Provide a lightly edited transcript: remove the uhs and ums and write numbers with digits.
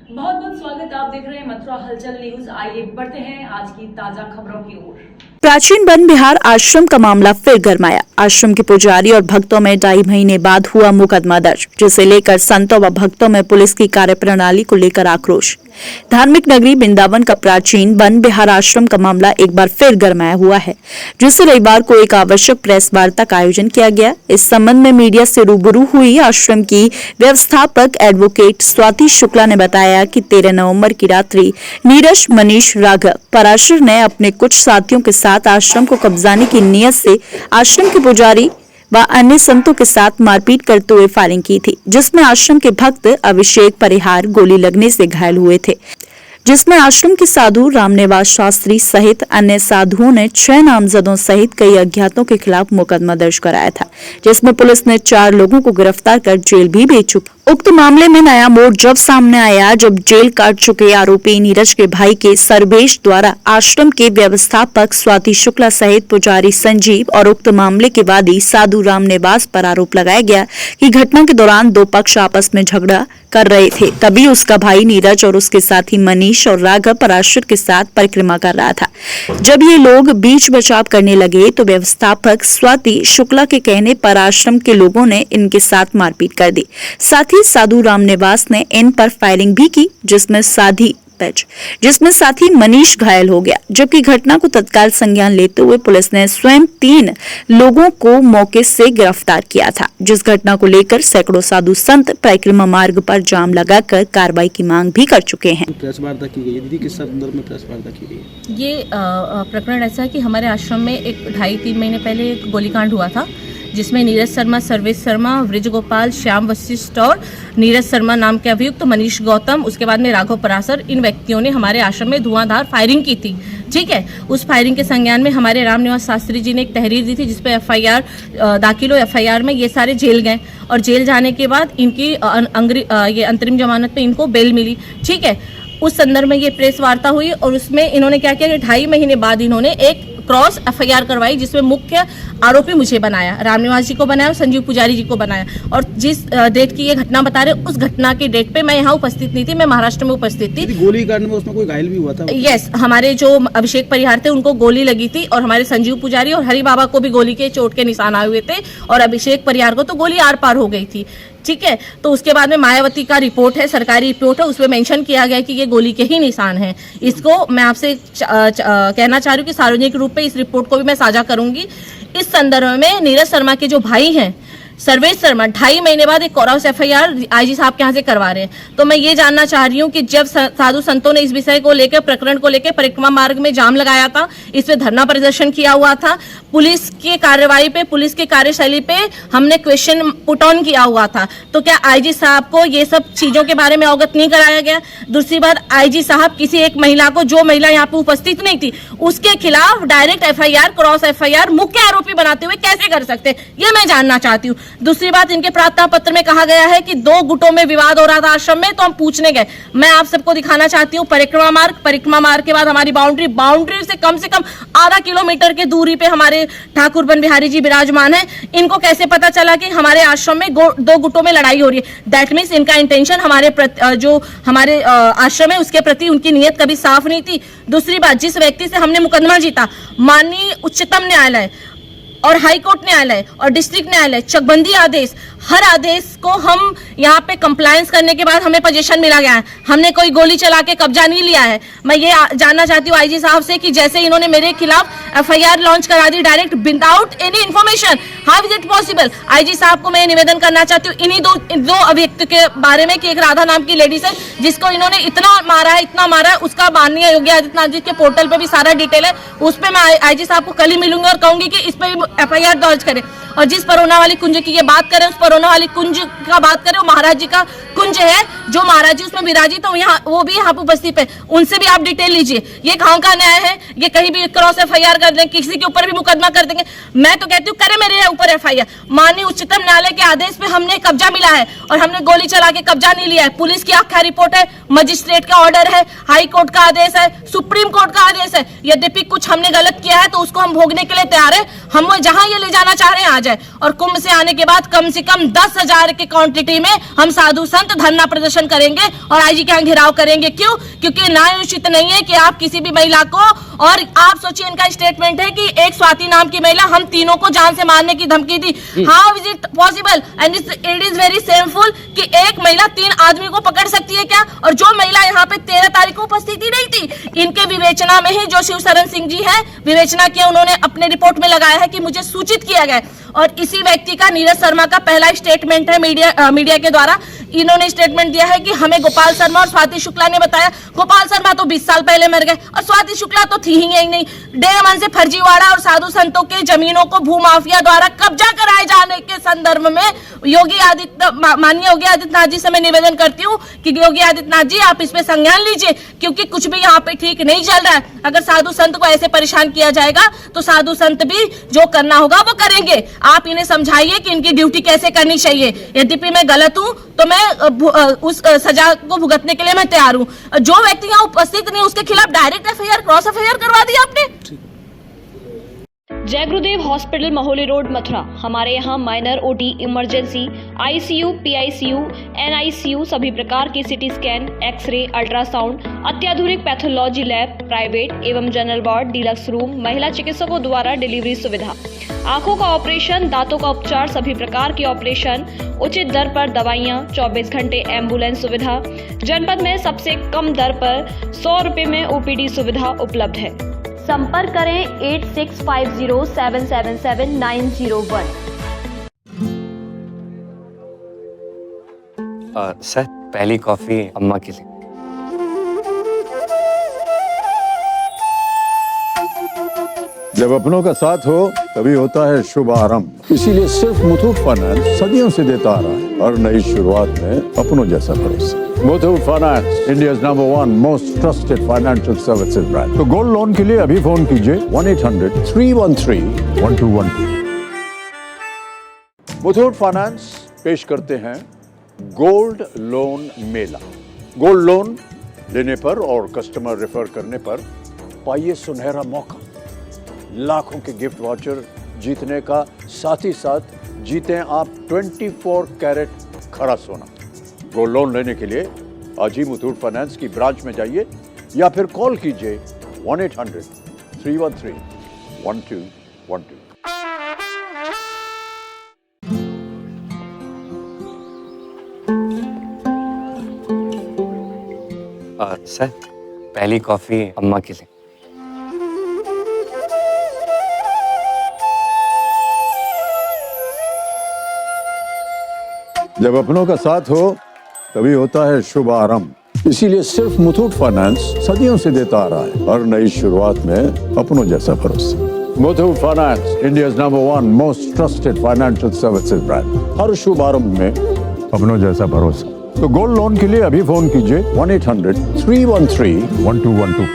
बहुत बहुत स्वागत। आप देख रहे हैं मथुरा हलचल न्यूज। आइए बढ़ते हैं आज की ताजा खबरों की ओर। प्राचीन वन विहार आश्रम का मामला फिर गरमाया। आश्रम के पुजारी और भक्तों में 2.5 महीने बाद हुआ मुकदमा दर्ज, जिसे लेकर संतों व भक्तों में पुलिस की कार्यप्रणाली को लेकर आक्रोश। धार्मिक नगरी वृंदावन का प्राचीन वन विहार आश्रम का मामला एक बार फिर गरमाया हुआ है, जिससे रविवार को एक आवश्यक प्रेस वार्ता का आयोजन किया गया। इस संबंध में मीडिया से रूबरू हुई आश्रम की व्यवस्थापक एडवोकेट स्वाति शुक्ला ने बताया कि 13 नवंबर की रात्रि नीरज, मनीष, राघव, पराशर ने अपने कुछ साथियों के साथ आश्रम को कब्जाने की नीयत से आश्रम के पुजारी व अन्य संतों के साथ मारपीट करते हुए फायरिंग की थी, जिसमें आश्रम के भक्त अभिषेक परिहार गोली लगने से घायल हुए थे, जिसमें आश्रम के साधु रामनिवास शास्त्री सहित अन्य साधुओं ने 6 नामजदों सहित कई अज्ञातों के खिलाफ मुकदमा दर्ज कराया था, जिसमें पुलिस ने 4 लोगों को गिरफ्तार कर जेल भी भेज चुकी। उक्त मामले में नया मोड़ जब सामने आया जब जेल काट चुके आरोपी नीरज के भाई के सर्वेश द्वारा आश्रम के व्यवस्थापक स्वाति शुक्ला सहित पुजारी संजीव और उक्त मामले के वादी साधु रामनिवास पर आरोप लगाया गया कि घटना के दौरान 2 पक्ष आपस में झगड़ा कर रहे थे। तभी उसका भाई नीरज और उसके साथी मनीष और राघव पराशर के साथ परिक्रमा कर रहा था। जब ये लोग बीच बचाव करने लगे तो व्यवस्थापक स्वाति शुक्ला के कहने पर आश्रम के लोगों ने इनके साथ मारपीट कर दी। साथ ही साधु रामनिवास ने इन पर फायरिंग भी की, जिसमें साथी मनीष घायल हो गया। जबकि घटना को तत्काल संज्ञान लेते हुए पुलिस ने स्वयं 3 लोगों को मौके से गिरफ्तार किया था, जिस घटना को लेकर सैकड़ों साधु संत परिक्रमा मार्ग पर जाम लगाकर कार्रवाई की मांग भी कर चुके हैं। प्रेस वार्ता की गई दीदी, किस संदर्भ में प्रेस वार्ता की गई? ये प्रकरण ऐसा है कि हमारे आश्रम में एक 2.5-3 महीने पहले एक गोलीकांड हुआ था, जिसमें नीरज शर्मा, सर्वेश शर्मा, वृज गोपाल, श्याम वशिष्ठ और नीरज शर्मा नाम के अभियुक्त मनीष गौतम, उसके बाद में राघव पराशर, इन व्यक्तियों ने हमारे आश्रम में धुआंधार फायरिंग की थी। ठीक है, उस फायरिंग के संज्ञान में हमारे रामनिवास शास्त्री जी ने एक तहरीर दी थी, जिसपे FIR दाखिल हो। FIR में ये सारे जेल गए और जेल जाने के बाद इनकी ये अंतरिम जमानत पे इनको बेल मिली। ठीक है, उस संदर्भ में ये प्रेस वार्ता हुई और उसमें इन्होंने क्या किया कि 2.5 महीने बाद इन्होंने एक क्रॉस FIR करवाई, जिसमें मुख्य आरोपी मुझे बनाया, रामनिवास जी को बनाया और संजीव पुजारी जी को बनाया। और जिस डेट की ये घटना बता रहे, उस घटना की डेट पे मैं यहाँ उपस्थित नहीं थी, मैं महाराष्ट्र में उपस्थित थी। गोलीकांड में उसमें कोई घायल भी हुआ था? यस, हमारे जो अभिषेक परिहार थे उनको गोली लगी थी और हमारे संजीव पुजारी और हरि बाबा को भी गोली के चोट के निशान आए हुए थे और अभिषेक परिहार को तो गोली आर पार हो गई थी। ठीक है, तो उसके बाद में मायावती का रिपोर्ट है, सरकारी रिपोर्ट है, उसमें मेंशन किया गया कि ये गोली के ही निशान हैं। इसको मैं आपसे कहना चाह रही हूँ कि सार्वजनिक रूप पे इस रिपोर्ट को भी मैं साझा करूंगी। इस संदर्भ में नीरज शर्मा के जो भाई हैं सर्वेश शर्मा 2.5 महीने बाद एक क्रॉस FIR IG साहब के यहाँ से करवा रहे हैं। तो मैं ये जानना चाह रही हूँ कि जब साधु संतों ने इस विषय को लेकर, प्रकरण को लेकर परिक्रमा मार्ग में जाम लगाया था, इस पे धरना प्रदर्शन किया हुआ था, पुलिस की कार्रवाई पे, पुलिस की कार्यशैली पे हमने क्वेश्चन पुट ऑन किया हुआ था, तो क्या IG साहब को ये सब चीजों के बारे में अवगत नहीं कराया गया? दूसरी बात, IG साहब किसी एक महिला को, जो महिला यहाँ पे उपस्थित नहीं थी, उसके खिलाफ डायरेक्ट FIR, क्रॉस FIR मुख्य आरोपी बनाते हुए कैसे कर सकते, ये मैं जानना चाहती हूँ। दूसरी बात, इनके प्रार्थना पत्र में कहा गया है कि 2 गुटों में विवाद हो रहा था आश्रम में, तो हम पूछने गए। मैं आप सबको दिखाना चाहती हूँ परिक्रमा मार्ग के बाद हमारी बाउंड्री से कम आधा किलोमीटर की दूरी पे हमारे ठाकुर बन बिहारी जी विराजमान है। इनको कैसे पता चला कि हमारे आश्रम में 2 गुटों में लड़ाई हो रही है? दैट मीन्स इनका इंटेंशन जो हमारे आश्रम है उसके प्रति उनकी नीयत कभी साफ नहीं थी। दूसरी बात, जिस व्यक्ति से हमने मुकदमा जीता, माननीय उच्चतम न्यायालय और हाई कोर्ट न्यायालय और डिस्ट्रिक्ट न्यायालय, चकबंदी आदेश, हर आदेश को हम यहाँ पे कंप्लायंस करने के बाद हमें पोजीशन मिला गया है। हमने कोई गोली चला के कब्जा नहीं लिया है। मैं ये जानना चाहती हूँ IG साहब से कि जैसे इन्होंने मेरे खिलाफ FIR लॉन्च करा दी direct without any information, how is it possible? IG साहब को मैं निवेदन करना चाहती हूँ इन्हीं दो अभियुक्त के बारे में कि एक राधा नाम की लेडीज है जिसको इन्होंने इतना मारा है, उसका माननीय योगी आदित्यनाथ जी के पोर्टल पे भी सारा डिटेल है। उस पर मैं IG साहब को कल ही मिलूंगी और कहूंगी कि इस पर FIR दर्ज करें। और जिस परोना वाली कुंज की ये बात करें, उस परोना वाली कुंज का बात करें, वो महाराज जी का कुंज है, जो महाराज जी उसमें विराजित है, वो भी यहाँ पे उपस्थित है, उनसे भी आप डिटेल लीजिए। ये गाँव का न्याय है, ये कहीं भी क्रॉस FIR कर देंगे, किसी के ऊपर भी मुकदमा कर देंगे। मैं तो कहती हूँ करे मेरे ऊपर FIR। माननीय उच्चतम न्यायालय के आदेश पे हमने कब्जा मिला है और हमने गोली चला के कब्जा नहीं लिया है। पुलिस की आख्या रिपोर्ट है, मजिस्ट्रेट का ऑर्डर है, हाई कोर्ट का आदेश है, सुप्रीम कोर्ट का आदेश है। यद्यपि कुछ हमने गलत किया है तो उसको हम भोगने के लिए तैयार है। हम जहां ये ले जाना चाह रहे हैं आ जाए और कुंभ से आने के बाद कम से कम 10,000 की क्वांटिटी में हम साधु संत धरना प्रदर्शन करेंगे और आईजी का घेराव करेंगे। क्यों? क्योंकि न्याय उचित नहीं है कि आप किसी भी महिला को, और आप सोचिए इनका स्टेटमेंट है कि एक स्वाति नाम की महिला हम तीनों को जान से मारने की धमकी दी। How is it possible and it is very shameful कि एक महिला 3 आदमी को पकड़ सकती है क्या? और जो महिला यहाँ पे 13 तारीख को उपस्थित ही नहीं थी, इनके विवेचना में ही जो शिवशरण सिंह जी है विवेचना किया, उन्होंने अपने रिपोर्ट में लगाया है कि मुझे सूचित किया गया। और इसी व्यक्ति का, नीरज शर्मा का पहला स्टेटमेंट है मीडिया के द्वारा। इन्होंने स्टेटमेंट दिया है कि हमें गोपाल शर्मा और स्वाति शुक्ला ने बताया। गोपाल शर्मा तो 20 साल पहले मर गए और स्वाति शुक्ला तो थी ही नहीं। डे वन से फर्जीवाड़ा और साधु संतों के जमीनों को भूमाफिया द्वारा कब्जा कराए जाने के संदर्भ में माननीय योगी आदित्यनाथ जी से मैं निवेदन करती हूँ कि योगी आदित्यनाथ जी आप इस पे संज्ञान लीजिए, क्योंकि कुछ भी यहाँ पे ठीक नहीं चल रहा है। अगर साधु संत को ऐसे परेशान किया जाएगा तो साधु संत भी जो करना होगा वो करेंगे। आप इन्हें समझाइए कि इनकी ड्यूटी कैसे करनी चाहिए। यद्यपि मैं गलत हूँ तो मैं उस सजा को भुगतने के लिए मैं तैयार हूँ। जो व्यक्ति यहाँ उपस्थित नहीं उसके खिलाफ डायरेक्ट एफआईआर, क्रॉस एफआईआर करवा दी आपने। जय गुरुदेव हॉस्पिटल महोली रोड मथुरा। हमारे यहाँ minor, OT, emergency, ICU, PICU, NICU, सभी प्रकार की सिटी स्कैन, एक्सरे, अल्ट्रासाउंड, अत्याधुनिक पैथोलॉजी लैब, प्राइवेट एवं जनरल वार्ड, डिलक्स रूम, महिला चिकित्सकों द्वारा डिलीवरी सुविधा, आंखों का ऑपरेशन, दांतों का उपचार, सभी प्रकार की ऑपरेशन, उचित दर पर दवाइयाँ, 24 घंटे एम्बुलेंस सुविधा। जनपद में सबसे कम दर पर 100 रुपए में ओपीडी सुविधा उपलब्ध है। संपर्क करें 8650777901। सर, पहली कॉफी अम्मा के लिए। जब अपनों का साथ हो तभी होता है शुभ आरंभ। इसीलिए सिर्फ मुथूट फाइनेंस सदियों से देता आ रहा है और नई शुरुआत में अपनों जैसा भरोसा। Muthoot finance, India's number 1 most trusted financial services brand. तो गोल्ड लोन के लिए अभी फोन कीजिए 1-800-313-1212। मुथूट फाइनेंस पेश करते हैं गोल्ड लोन मेला। गोल्ड लोन लेने पर और कस्टमर रेफर करने पर पाइए सुनहरा मौका, लाखों के गिफ्ट वाउचर जीतने का, साथ ही साथ जीतें आप 24 कैरेट खरा सोना। गोल्ड लोन लेने के लिए आज ही मुथूट फाइनेंस की ब्रांच में जाइए या फिर कॉल कीजिए 1-800-313-1212। सर, पहली कॉफी अम्मा के लिए। जब अपनों का साथ हो तभी होता है शुभ आरंभ। इसीलिए सिर्फ मुथूट फाइनेंस सदियों से देता आ रहा है और नई शुरुआत में अपनों जैसा भरोसा। Muthoot finance, India's number 1 most trusted financial services brand. हर शुभ आरंभ में अपनों जैसा भरोसा। तो गोल्ड लोन के लिए अभी फोन कीजिए 1-800-313-1212।